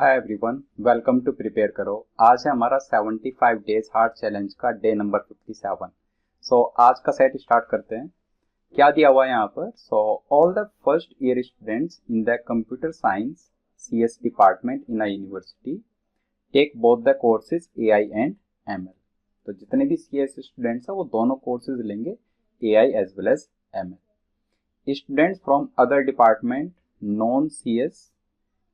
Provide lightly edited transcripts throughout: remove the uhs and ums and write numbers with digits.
Hi everyone, welcome to prepare करो। आज है हमारा 75 डेज हार्ड चैलेंज का डे नंबर 57। आज का सेट स्टार्ट करते हैं। क्या दिया हुआ है यहाँ पर? All the first year students in the computer science CS department in a university take both the courses AI and ML। तो जितने भी CS स्टूडेंट्स हैं वो दोनों कोर्सेज लेंगे, AI as well as ML। Students from other department non CS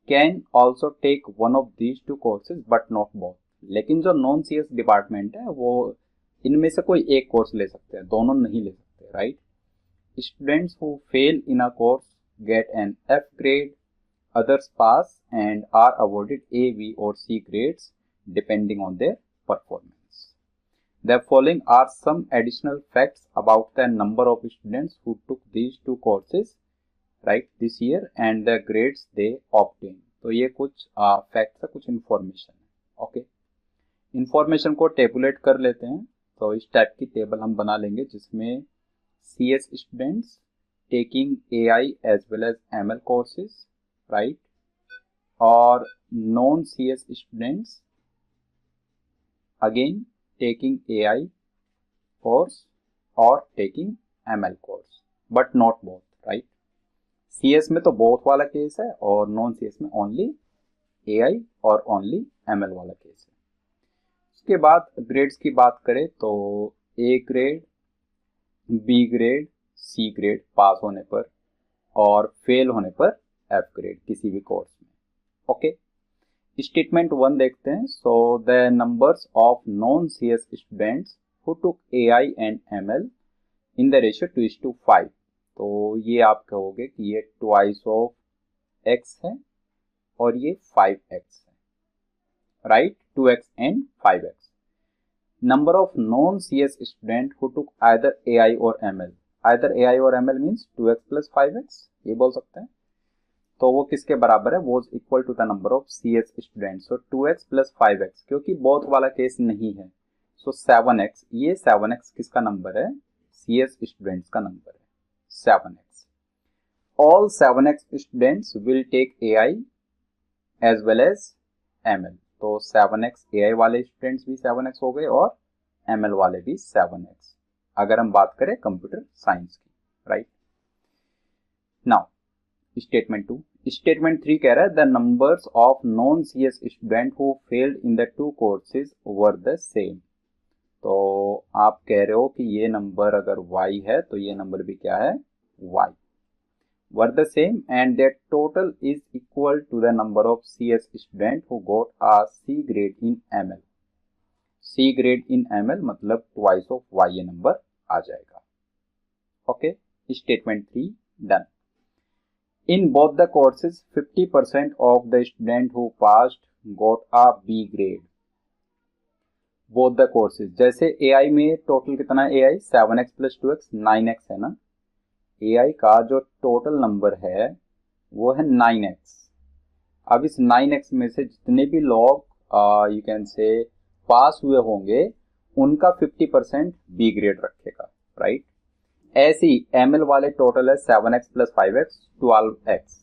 can also take one of these two courses but not both. लेकिन जो non CS department है वो इनमें से कोई एक कोर्स ले सकते हैं, दोनों नहीं ले सकते, right. Students who fail in a course get an F grade, others pass and are awarded A, B or C grades depending on their performance. The following are some additional facts about the number of students who took these two courses right this year and the grades they obtained। तो ये कुछ facts है, कुछ information है। Okay, information को tablet कर लेते हैं। तो इस टाइप की टेबल हम बना लेंगे जिसमें CS students taking AI as well as ML courses, right, और non CS students again taking AI course और taking ML course but not both, right. CS में तो बोथ वाला केस है और नॉन CS में ओनली AI और only ML वाला केस है। उसके बाद ग्रेड्स की बात करें तो A grade, B grade, C grade pass होने पर और फेल होने पर F ग्रेड किसी भी कोर्स में। ओके, स्टेटमेंट 1 देखते हैं। The numbers of non CS students who took AI and ML in the ratio 2:5। तो ये आप कहोगे कि ये ट्वाइस ऑफ x है और ये 5x है, right, 2x and 5x। Number of non CS student who took either AI और ML, आइदर AI और ML means 2x plus 5x, ये बोल सकते हैं। तो वो किसके बराबर है? वो equal to the number of CS student. 2x plus 5x, क्योंकि बोथ वाला केस नहीं है, 7x। ये 7x किसका नंबर है? CS स्टूडेंट्स का नंबर है 7x। All 7x students will take AI as well as ML। तो 7x AI वाले स्टूडेंट्स भी 7x हो गए और ML वाले भी 7x, अगर हम बात करें कंप्यूटर साइंस की, राइट। Now statement 2। स्टेटमेंट 3 कह रहा है the numbers of non CS student who failed in the two courses were the same. तो आप कह रहे हो कि ये नंबर अगर y है तो ये नंबर भी क्या है? y were the same and their total is equal to the number of CS student who got a C grade in ML। C grade in ML मतलब twice of y ये number आ जाएगा। Okay, statement 3 done. In both the courses 50% of the student who passed got a B grade। Both the courses, जैसे AI में total कितना है? AI 7x plus 2x 9x है ना। AI का जो टोटल नंबर है वो है 9x। अब इस 9x में से जितने भी लोग यू कैन से पास हुए होंगे उनका 50% B ग्रेड रखेगा, राइट। ऐसे ही ML वाले टोटल है 7x plus 5x 12x।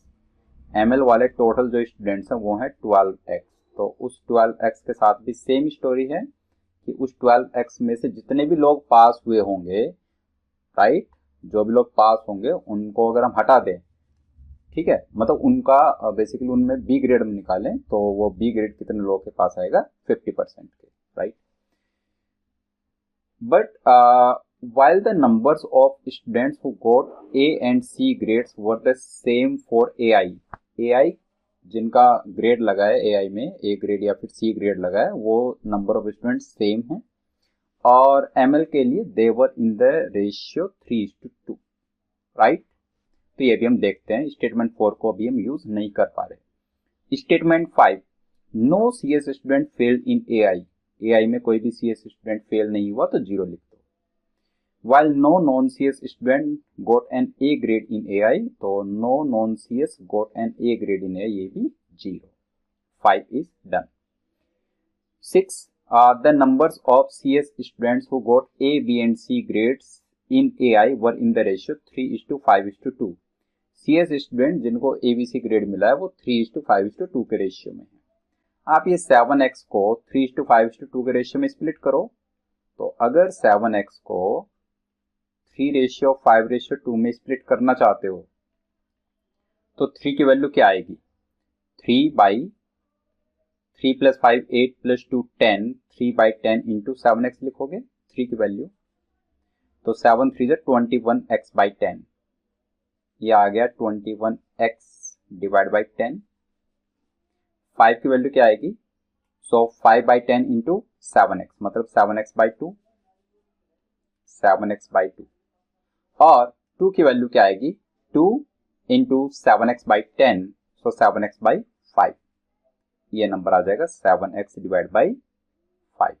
ML वाले टोटल जो स्टूडेंट्स हैं वो है 12x। तो उस 12x के साथ भी सेम स्टोरी है कि उस 12x में से जितने भी लोग पास हुए होंगे, राइट, जो भी लोग पास होंगे उनको अगर हम हटा दें, ठीक है, मतलब उनका बेसिकली उनमें B ग्रेड में निकालें तो वो B ग्रेड कितने लोगों के पास आएगा? 50% के, right. But while the numbers of students who got A and C grades were the same for AI जिनका ग्रेड लगा है AI में A ग्रेड या फिर C ग्रेड लगा है, वो नंबर ऑफ स्टूडेंट्स सेम है। और ML के लिए they are in the ratio 3:2, right. तो ये भी हम देखते हैं। स्टेटमेंट 4 को अभी हम यूज नहीं कर पा रहे। Statement 5, no CS student failed in AI में कोई भी CS स्टूडेंट फेल नहीं हुआ तो 0 लिख दो। while no non CS student got an A grade in AI, तो no non CS got an A grade in AI, ये भी 0। 5 is done। 6, the numbers of CS students who got A, B and C grades in AI were in the ratio 3:5:2। CS student जिनको ABC grade मिला है वो 3:5:2 के ratio में है। आप ये 7x को 3:5:2 के रेशियो में स्प्लिट करो। तो अगर 7x को 3:5:2 में स्प्लिट करना चाहते हो तो 3 की वैल्यू क्या आएगी? 3 + 5 8 + 2 10, 3/10 इंटू 7x लिखोगे 3 की वैल्यू। तो 7 3 21x/10, ये आ गया 21x डिवाइड बाई 10। 5 की वैल्यू क्या आएगी? सो 5/10 इंटू 7x, मतलब 7x/2, 7x/2। और 2 की वैल्यू क्या आएगी? 2 इंटू 7x/10, सो 7x/5, ये नंबर आ जाएगा 7x डिवाइड बाई 5।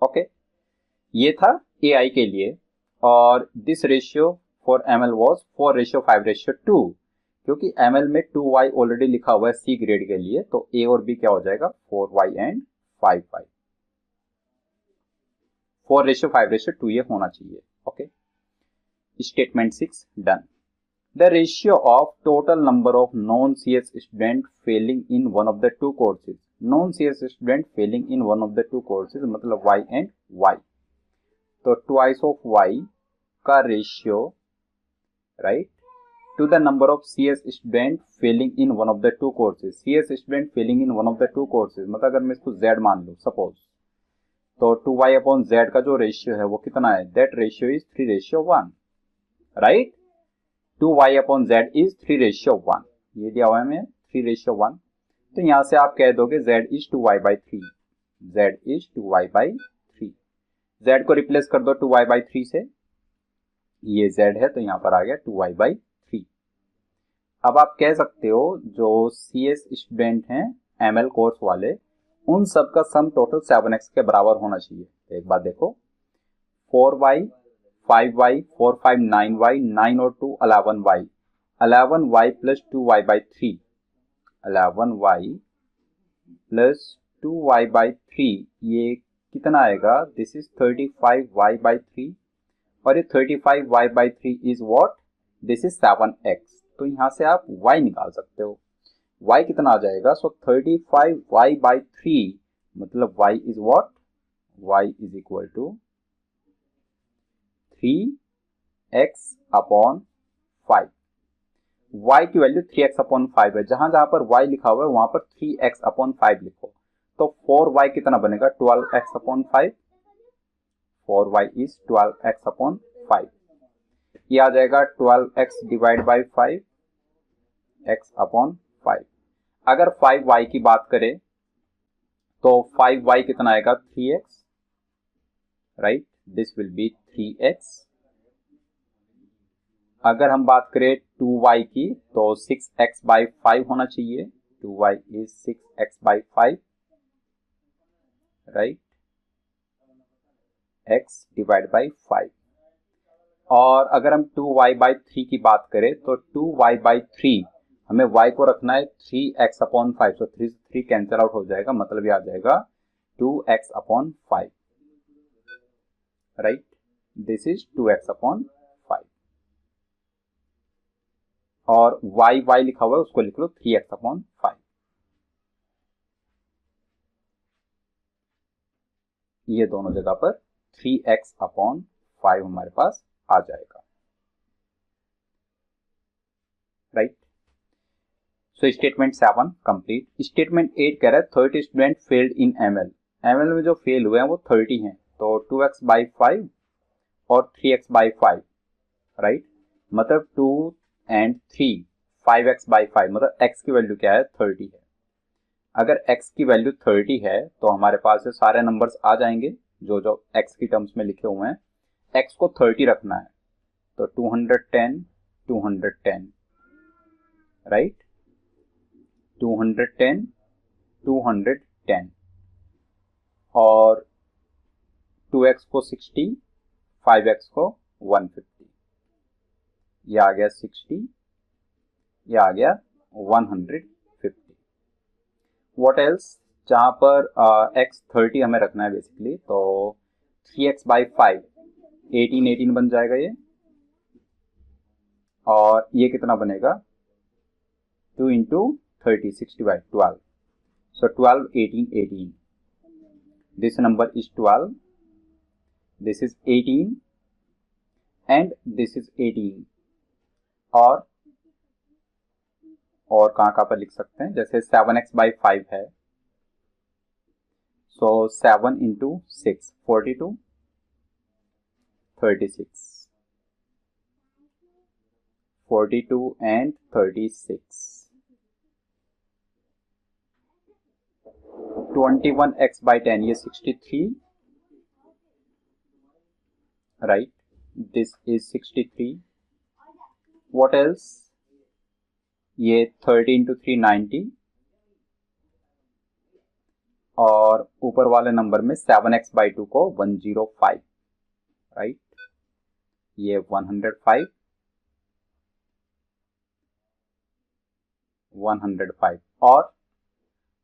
ओके, ये था AI के लिए। और this ratio for ML was 4:5:2, क्योंकि ML में 2y ऑलरेडी लिखा हुआ है C ग्रेड के लिए, तो A और B क्या हो जाएगा? 4y and 5y। 4:5:2 ये होना चाहिए। Okay, statement 6 done. The ratio of total number of non-CS student failing in one of the two courses, non-CS student failing in one of the two courses मतलब y and y, तो twice of y का ratio right to the number of CS student failing in one of the two courses, CS student failing in one of the two courses मतलब अगर मैं इसको z मान लूं suppose, तो 2y/z का जो रेशियो है वो कितना है? That ratio is 3:1, right. 2y/z is 3:1, ये दिया हुआ है हमें 3:1। तो यहां से आप कह दोगे z is 2y/3, z is 2y/3। z को रिप्लेस कर दो 2y/3 से, ये z है तो यहां पर आ गया 2y/3। अब आप कह सकते हो जो CS स्टूडेंट हैं ML कोर्स वाले, उन सब का सम टोटल 7x के बराबर होना चाहिए। एक बात देखो, 4y 5y 4 5 9y, 9 और 2 11y, 11y plus 2y/3, 11y plus 2y/3, ये कितना आएगा? दिस इज 35y/3, और ये 35y/3 is what? This is 7x। तो यहां से आप y निकाल सकते हो। y कितना आ जाएगा? सो 35y/3 मतलब y is what? y is equal to 3x/5। y की वैल्यू 3x/5 है। जहां जहां पर y लिखा हुआ है वहां पर 3x/5 लिखो। तो 4y कितना बनेगा? 12x/5। 4y इज 12x/5, ये आ जाएगा 12x डिवाइड बाई 5 x/5। अगर 5y की बात करें तो 5y कितना आएगा? 3x, right, this will be 3x। अगर हम बात करें 2y की तो 6x/5 होना चाहिए, 2y is 6x/5, right, x divide by 5। और अगर हम 2y/3 की बात करें तो 2y/3 हमें y को रखना है 3x/5, तो 3 कैंसिल आउट हो जाएगा, मतलब ये आ जाएगा 2x/5, right, this is 2x/5। और y लिखा हुआ है उसको लिख लो 3x/5। ये दोनों जगह पर 3x/5 हमारे पास आ जाएगा, right. So statement 7 complete. Statement 8 कह रहा है 30 स्टूडेंट फेल्ड इन ML। ML में जो फेल हुए हैं वो 30 हैं, तो 2x/5 और 3x/5, राइट, मतलब 2 एंड 3 5x/5, मतलब x की वैल्यू क्या है? 30 है। अगर x की वैल्यू 30 है तो हमारे पास ये सारे नंबर्स आ जाएंगे जो जो x की टर्म्स में लिखे हुए हैं। x को 30 रखना है तो 210 210, राइट, 210 210, और 2x को 60, 5x को 150, ये आ गया 60, ये आ गया 150। What else? जहां पर x 30 हमें रखना है बेसिकली, तो 3x/5 18 बन जाएगा ये, और ये कितना बनेगा? 2 into 30 60/12, So 12, 18, 18. This number is 12. This is 18 and this is 18. और कहाँ पर लिख सकते हैं, जैसे 7x by 5 है, so 7 into 6, 42, 36, 42 and 36. 21x by 10, ये 63, right? This is 63. What else? ये 30 into 3, 90. और ऊपर वाले नंबर में 7x by 2 को 105, राइट? ये 105, 105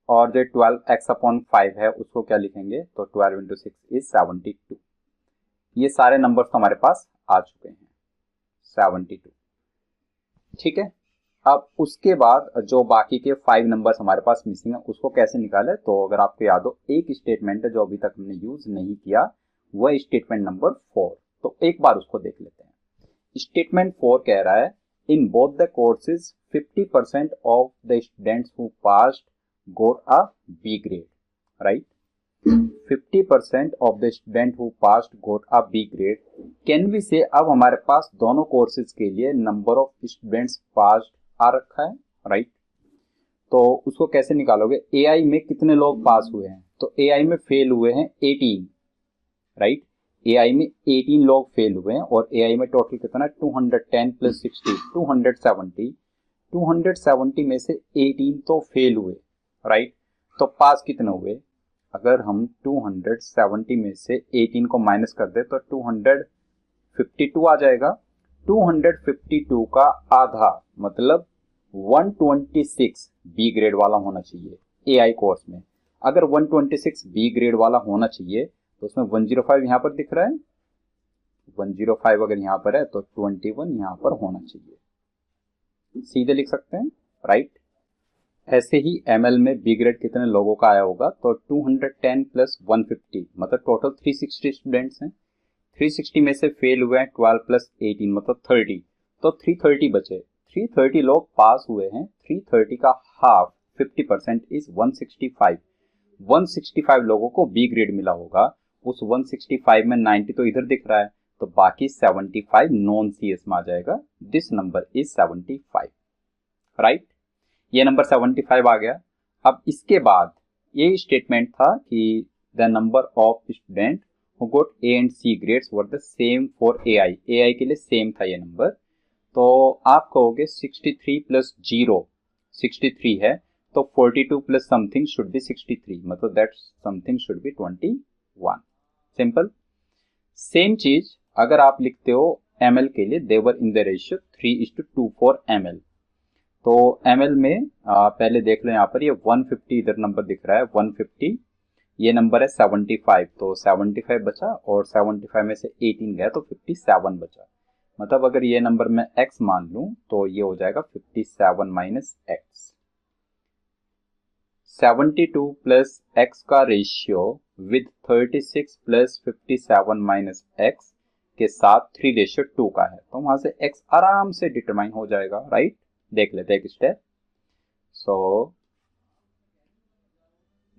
और जो 12x upon 5 है उसको क्या लिखेंगे, तो 12 into 6 is 72. ये सारे नंबर्स तो हमारे पास आ चुके हैं, 72. ठीक है, अब उसके बाद जो बाकी के 5 नंबर्स हमारे पास मिसिंग है उसको कैसे निकाले, तो अगर आपको याद हो एक स्टेटमेंट है जो अभी तक हमने यूज नहीं किया, वह स्टेटमेंट नंबर 4. तो एक बार उसको देख लेते हैं. स्टेटमेंट 4 कह रहा है in both the courses 50% of the students who passed got a B grade, right? 50% of the student who passed got a B grade. Can we say अब हमारे पास दोनों कोर्सेज के लिए नंबर ऑफ स्टूडेंट्स पास्ड आ रखा है, right? तो उसको कैसे निकालोगे, AI में कितने लोग पास हुए हैं, तो AI में फेल हुए हैं 18, राइट? AI में 18 लोग फेल हुए हैं और AI में टोटल कितना, 210 प्लस 60, 270. 270 में से 18 तो फेल हुए, राइट? तो पास कितने हुए, अगर हम 270 में से 18 को माइनस कर दे तो 252 आ जाएगा. 252 का आधा मतलब 126 बी ग्रेड वाला होना चाहिए AI कोर्स में. अगर 126 बी ग्रेड वाला होना चाहिए तो उसमें 105 यहाँ पर दिख रहा है, 105 अगर यहाँ पर है तो 21 यहाँ पर होना चाहिए. सीधे लिख सकते हैं, राइट? ऐसे ही ML में बी ग्रेड कितने लोगों का आया होगा, तो 210 प्लस 150 मतलब टोटल 360 स्टूडेंट्स हैं. 360 में से फेल हुए हैं 12 प्लस 18 मतलब 30, तो 330 बचे. 330 लोग पास हुए हैं. 330 का हाफ 50% इज 165. 165 लोगों को बी ग्रेड मिला होगा. उस 165 में 90 तो इधर दिख रहा है, तो बाकी 75 नॉन CS में आ जाएगा. This number is 75, right? ये नंबर 75 आ गया. अब इसके बाद ये स्टेटमेंट था कि the number of student who got A and C grades were the same for AI. AI के लिए सेम था ये नंबर. तो आप कहोगे 63 प्लस 0 63 है, तो 42 प्लस समथिंग शुड बी 63, मतलब that something should be 21. Simple. Same चीज अगर आप लिखते हो ML के लिए, they are in the ratio 3:2 for ML. तो ML में पहले देख लो, यहाँ पर ये 150 इधर नंबर दिख रहा है, 150. ये नंबर है 75, तो 75 बचा और 75 में से 18 गया तो 57 बचा. मतलब अगर ये नंबर मैं x मान लूं तो ये हो जाएगा 57 माइनस x. 72 प्लस x का ratio with 36 plus 57 minus x के साथ 3:2 का है, तो वहां से x आराम से डिटरमाइन हो जाएगा, राइट? देख लेते हैं एक step. So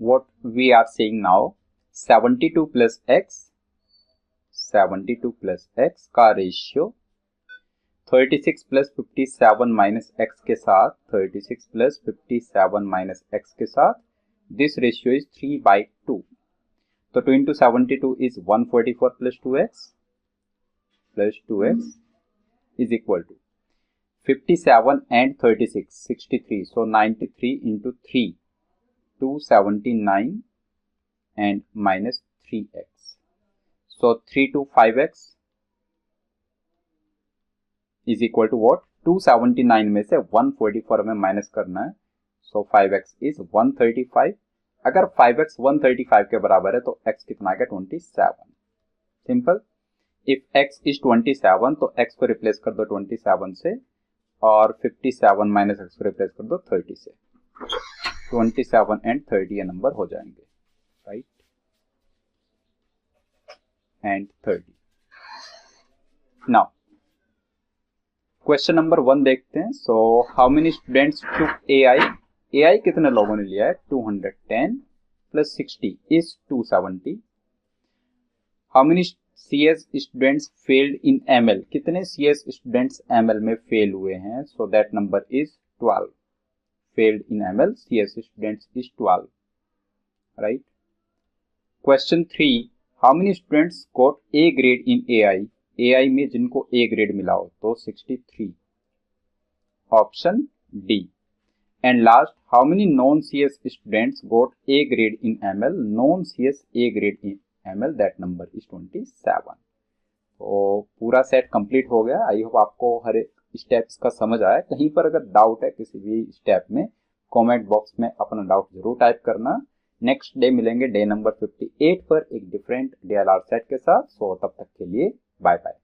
what we are saying now, 72 plus x, 72 plus x का रेशियो 36 प्लस 57 माइनस x के साथ 36 प्लस 57 माइनस x के साथ, दिस रेशियो इज 3/2. तो 2 into 72 is 144 plus 2x is equal to 57 and 36, 63. So 93 into 3, 279 and minus 3x. So 3 to 5x is equal to what? 279 में से 144 हमें minus करना है. So 5x is 135. अगर 5x 135 के बराबर है तो x कितना आएगा? 27. सिंपल. इफ x is 27 तो x को रिप्लेस कर दो 27 से और 57 माइनस x को रिप्लेस कर दो 30 से. 27 एंड 30 ये नंबर हो जाएंगे, right, and 30। Now question number 1 देखते हैं। So how many students took AI कितने लोगों ने लिया है? 210 plus 60 is 270। How many CS students failed in ML, कितने CS स्टूडेंट्स ML में फेल हुए हैं? So that number is 12। Failed in ML CS students is 12, right. Question 3, how many students got A grade in AI में जिनको A grade मिला हो? तो 63, option D. And last, how many non CS students got A grade in ML, non CS A grade in ML, that number is 27। तो पूरा set complete हो गया। I hope आपको हर स्टेप्स का समझ आया। कहीं पर अगर डाउट है किसी भी स्टेप में, कमेंट बॉक्स में अपना डाउट जरूर टाइप करना। नेक्स्ट डे मिलेंगे डे नंबर 58 पर एक डिफरेंट DLR सेट के साथ। सो तब तक के लिए बाय बाय।